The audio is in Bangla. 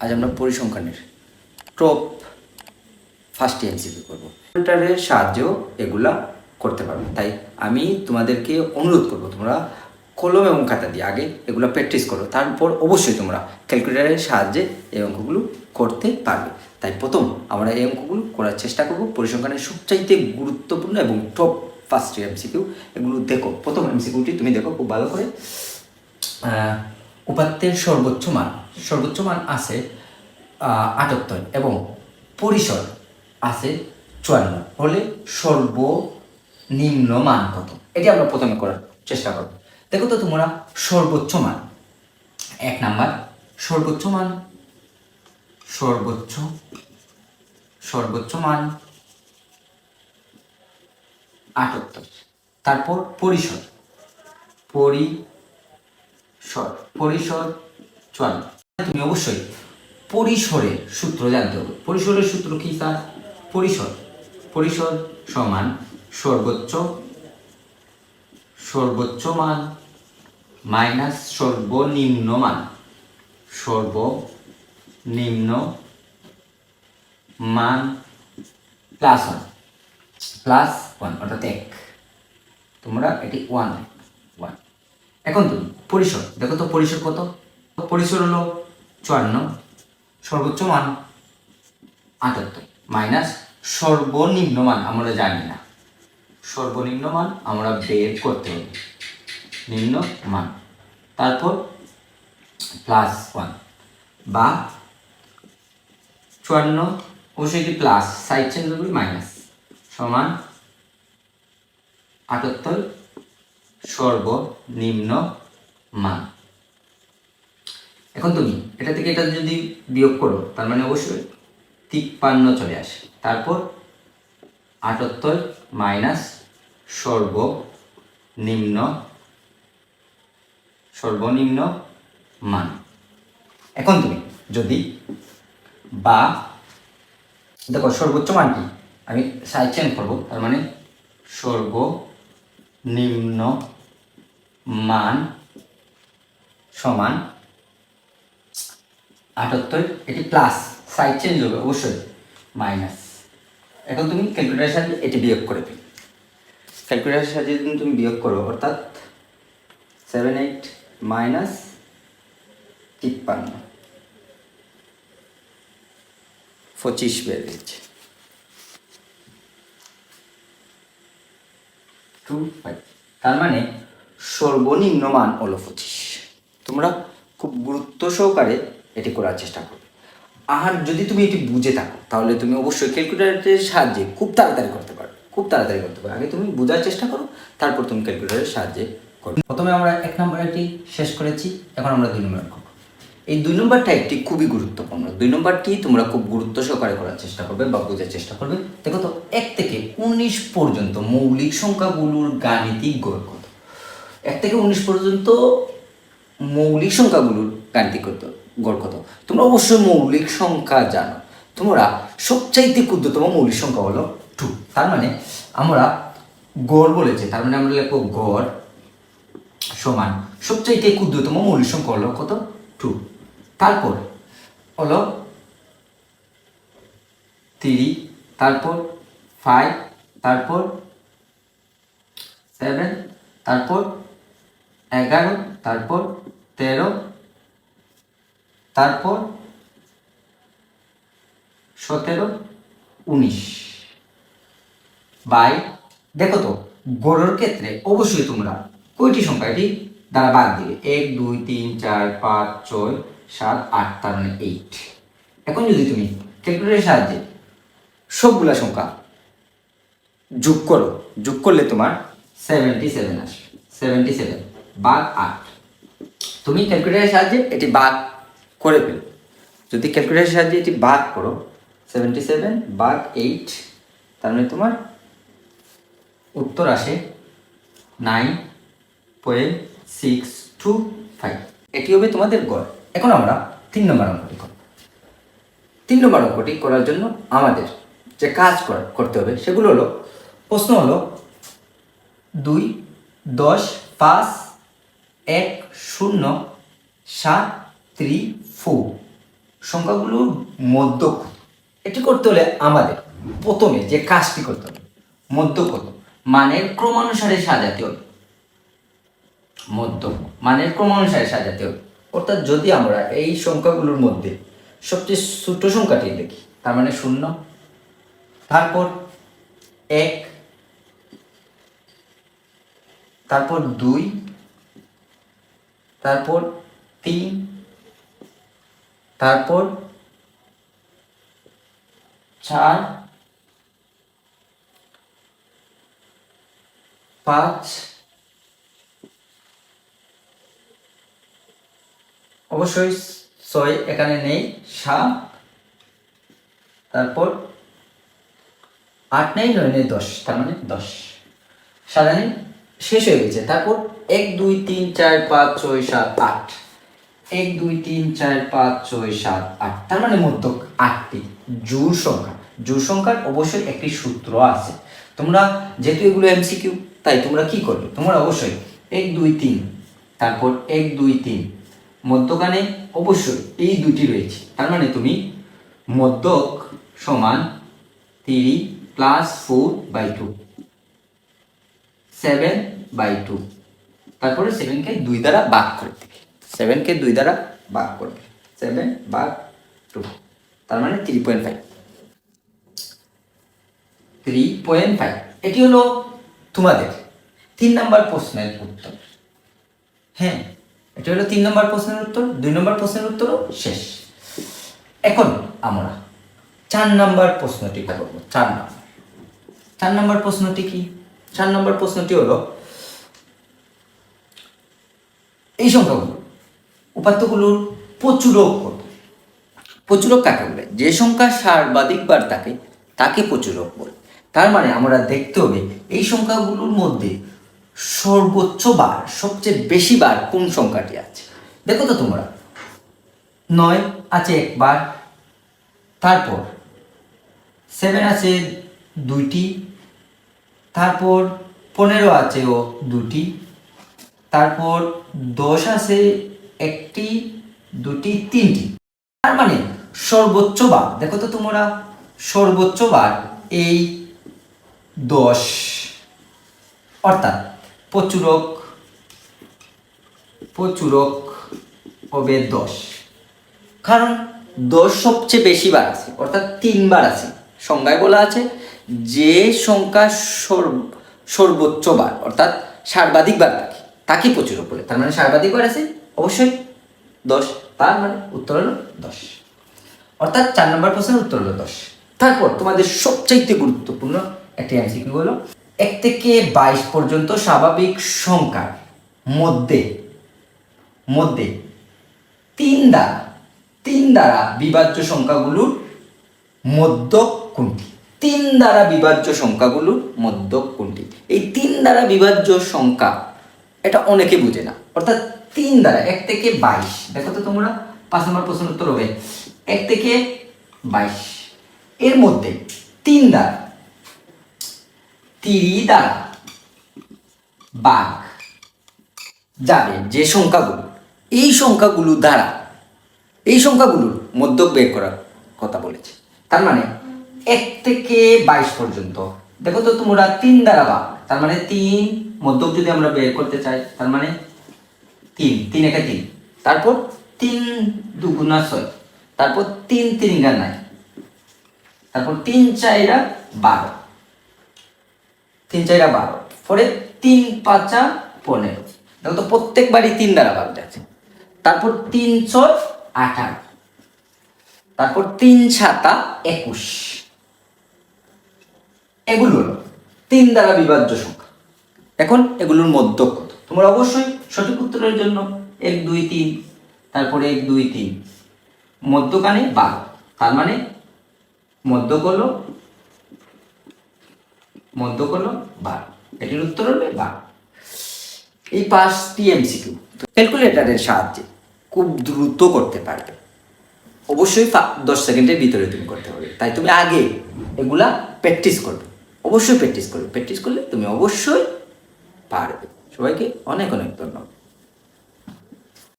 আজ আমরা পরিসংখ্যানের টপ 5টি এমসিকিউ করবো। কম্পিউটারের সাহায্যেও এগুলা করতে পারবো, তাই আমি তোমাদেরকে অনুরোধ করবো তোমরা কলম এবং খাতা দিয়ে আগে এগুলো প্র্যাকটিস করো, তারপর অবশ্যই তোমরা ক্যালকুলেটরের সাহায্যে এই অঙ্কগুলো করতে পারবে। তাই প্রথম আমরা এই অঙ্কগুলো করার চেষ্টা করব। পরিসংখ্যানের সবচাইতে গুরুত্বপূর্ণ এবং টপ 5টি এমসিকিউ, এগুলো দেখো। প্রথম এমসিকিউটি তুমি দেখো খুব ভালো করে। উপাত্তের সর্বোচ্চ মান আছে 78 এবং পরিসর আছে 54 হলে সর্বনিম্ন মান কত? এটি আমরা প্রথমে করার চেষ্টা করব। দেখো তো তোমরা সর্বোচ্চ মান, 1 নাম্বার সর্বোচ্চ মান 78, তারপর পরিসর 54। তুমি অবশ্যই পরিসরের সূত্র জানতে হবে। পরিসরের সূত্র কি স্যার? পরিসর সমান সর্বোচ্চ মান মাইনাস সর্বনিম্ন মান প্লাস ওয়ান অর্থাৎ 1। তোমরা এটি 1। এখন তুমি পরিসর দেখো তো, পরিসর কত? পরিসর হলো 54, সর্বোচ্চ মান 78 মাইনাস সর্বনিম্ন মান আমরা জানি না, সর্বনিম্ন মান আমরা বের করতে হবে, নিম্ন মান, তারপর প্লাস 1 বা 54 অবশ্যই এটি প্লাস, সাইড চেঞ্জ করি মাইনাস, সমান 78 সর্বনিম্ন মান। এখন তুমি এটা থেকে এটা যদি বিয়োগ করো তার মানে অবশ্যই 53 চলে আসে, তারপর 78 মাইনাস সর্বনিম্ন মান। এখন তুমি যদি বা দেখো সর্বোচ্চ মান কি, আমি সাইড চেঞ্জ করবো, তার মানে সর্বনিম্ন মান সমান 78, এটি প্লাস, সাইড চেঞ্জ হবে অবশ্যই মাইনাস। এখন তুমি ক্যালকুলেটরের সাহায্যে এটি বিয়োগ করে দিই। ক্যালকুলেটরের সাহায্যে যদি তুমি বিয়োগ করো অর্থাৎ 78 মাইনাস 53 25 বেরিয়েছে 25, তার মানে সর্বনিম্ন মান হলো 25। তোমরা খুব গুরুত্ব সহকারে এটি করার চেষ্টা করবে। আর যদি তুমি এটি বুঝে থাকো তাহলে তুমি অবশ্যই ক্যালকুলেটরের সাহায্যে খুব তাড়াতাড়ি করতে পারবে। আগে তুমি বোঝার চেষ্টা করো, তারপর তুমি ক্যালকুলেটরের সাহায্যে করো। প্রথমে আমরা 1 নম্বরটি শেষ করেছি, এখন আমরা 2 নম্বর করব। এই 2 নম্বরটা একটি খুবই গুরুত্বপূর্ণ। 2 নম্বরটি তোমরা খুব গুরুত্ব সহকারে করার চেষ্টা করবে বা বোঝার চেষ্টা করবে। দেখো তো 1 থেকে 19 পর্যন্ত মৌলিক সংখ্যাগুলোর গাণিতিক গড় কত? 1 থেকে 19 পর্যন্ত মৌলিক সংখ্যাগুলোর গাণিতিক গড় কত? তোমরা অবশ্যই মৌলিক সংখ্যা জানো। তোমরা সবচাইতে ক্ষুদ্রতম মৌলিক সংখ্যা হলো 2। তার মানে আমরা গড় বলেছে, তার মানে আমরা লিখবো গড় সমান সবচাইতে ক্ষুদ্রতম মৌলিক সংখ্যা হলো কত? 2। তারপর হলো 3, তারপর 5, তারপর 7, তারপর 11, তারপর 13, তারপর 17, 19 বাই। দেখো তো গড়ের ক্ষেত্রে অবশ্যই তোমরা কয়টি সংখ্যা এটি দ্বারা বাদ দিবে? 1 2 3 4 5 6 7 8, তার মানে 8। এখন যদি তুমি ক্যালকুলেটরের সাহায্যে সবগুলা সংখ্যা যোগ করলে তোমার 77 আসবে। 77 ভাগ 8। তুমি ক্যালকুলেটরের সাহায্যে এটি ভাগ করে ফেলো। যদি ক্যালকুলেটরের সাহায্যে এটি ভাগ করো 77 ভাগ 8, তার মানে তোমার উত্তর আসে 9.625। এটি হবে তোমাদের গড়। এখন আমরা 3 নম্বর অঙ্কটি করব। 3 নম্বর অঙ্কটি করার জন্য আমাদের যে কাজ করতে হবে সেগুলো হলো, প্রশ্ন হলো 2 10 5 1 0 7 3 4 সংখ্যাগুলোর মধ্যক কত? এটি করতে হলে আমাদের প্রথমে যে কাজটি করতে হবে, মধ্যক কত মানের ক্রমানুসারে সাজাতে হবে। মধ্যক মানের ক্রমানুসারে সাজাতে হবে, অর্থাৎ যদি আমরা এই সংখ্যাগুলোর মধ্যে সবচেয়ে ছোট সংখ্যাটি দেখি, তার মানে 0, তারপর 1, তারপর 2, তারপর 3, তারপর 4, 5, অবশ্যই 6 এখানে নেই, 7, তারপর 8 নেই, 9 নেই, 10, তার মানে 10 সাজানি শেষ হয়ে গেছে। তারপর 1 2 3 4 5 6 7 8, 1 2 3 4 5 6 7 8, তার মানে মধ্যক 8টি জোড় সংখ্যা। জোড় সংখ্যার অবশ্যই একটি সূত্র আছে। তোমরা যেহেতু এগুলো এমসিকিউ, তাই তোমরা কি করবে, তোমরা অবশ্যই 1 2 3, তারপর 1 2 3, মধ্যখানে অবশ্যই এই দুটি রয়েছে, তার মানে তুমি মধ্যক সমান 3 + 4/2, 7/2, তারপরে 7কে 2 দ্বারা ভাগ করে দিবে, 7কে 2 দ্বারা ভাগ করবে, 7/2, তার মানে 3.5। 3.5 এটি হলো তোমাদের 3 নম্বর প্রশ্নের উত্তর। হ্যাঁ, এটি হলো 3 নম্বর প্রশ্নের উত্তর। 2 নম্বর প্রশ্নের উত্তরও শেষ। এখন আমরা 4 নম্বর প্রশ্নটি করব। 4 নম্বর প্রশ্নটি কি? 4 নম্বর প্রশ্নটি হলো এই সংখ্যাগুলো উপাত্তগুলোর প্রচুরক কত? প্রচুরক কাকে বলে? যে সংখ্যা সর্বাধিকবার থাকে তাকে প্রচুরক বলে। তার মানে আমরা দেখতে হবে এই সংখ্যাগুলোর মধ্যে সর্বোচ্চ বার, সবচেয়ে বেশি বার কোন সংখ্যাটি আছে। দেখো তো তোমরা, 9 আছে একবার, তারপর 7 আছে 2টি, তারপর 15 আছে ও 2টি, তারপর 10 আছে 1টি, 2টি, 3টি। তার মানে সর্বোচ্চ বার, দেখো তো তোমরা, সর্বোচ্চ বার এই 10, অর্থাৎ প্রচুরক হবে 10, কারণ 10 সবচেয়ে বেশি বার আছে, অর্থাৎ 3 বার আছে। সংজ্ঞায় বলা আছে যে সংখ্যা সর্বোচ্চ বার অর্থাৎ সর্বাধিক বার থাকে তাকে প্রচুরক বলে। তার মানে সর্বাধিক বার আছে অবশ্যই 10, তার মানে উত্তর হলো 10, অর্থাৎ 4 নম্বর প্রশ্নের উত্তর হলো 10। তারপর তোমাদের সবচাইতে গুরুত্বপূর্ণ একটি এমসিকিউ হলো 1 থেকে 22 পর্যন্ত স্বাভাবিক সংখ্যার মধ্যে 3 দ্বারা বিভাজ্য সংখ্যাগুলোর মধ্যক কোনটি? 3 দ্বারা বিভাজ্য সংখ্যাগুলোর মধ্যক কোনটি? এই 3 দ্বারা বিভাজ্য সংখ্যা এটা অনেকে বুঝে না, অর্থাৎ 3 দ্বারা 1 থেকে 22, দেখো তো তোমরা 5 নম্বর প্রশ্নের উত্তর হবে 1 থেকে 22, এর মধ্যে 3 দ্বারা ভাগ যাবে যে সংখ্যাগুলো, এই সংখ্যাগুলোর মধ্যক বের করার কথা বলেছে। তার মানে 1 থেকে 22 পর্যন্ত, দেখো তো তোমরা 3 দ্বারা ভাগ, তার মানে 3 মধ্যক যদি আমরা বের করতে চাই, তার মানে 3 একে 3, তারপর 3 2 6, তারপর 3 3 9, তারপর 3 4 12, 3 4 12, পরে 3 5 15, দেখো তো প্রত্যেকবারই 3 দ্বারা ভাগ যাচ্ছে। তারপর 3 6 18, তারপর 3 7 21, এগুলো হলো 3 দ্বারা বিভাজ্য সংখ্যা। এখন এগুলোর মধ্যক কত? তোমরা অবশ্যই সঠিক উত্তরের জন্য 1 2 3, তারপরে 1 2 3, মধ্যখানে 12, তার মানে মধ্যক হলো 12, এটির উত্তর হবে 12। এই 5টি এমসিকিউ ক্যালকুলেটরের সাহায্যে খুব দ্রুত করতে পারবে। অবশ্যই 10 সেকেন্ডের ভিতরে তুমি করতে হবে, তাই তুমি আগে এগুলা প্র্যাকটিস করবে, অবশ্যই প্র্যাকটিস করলে তুমি অবশ্যই পারবে। সবাইকে অনেক অনেক ধন্যবাদ।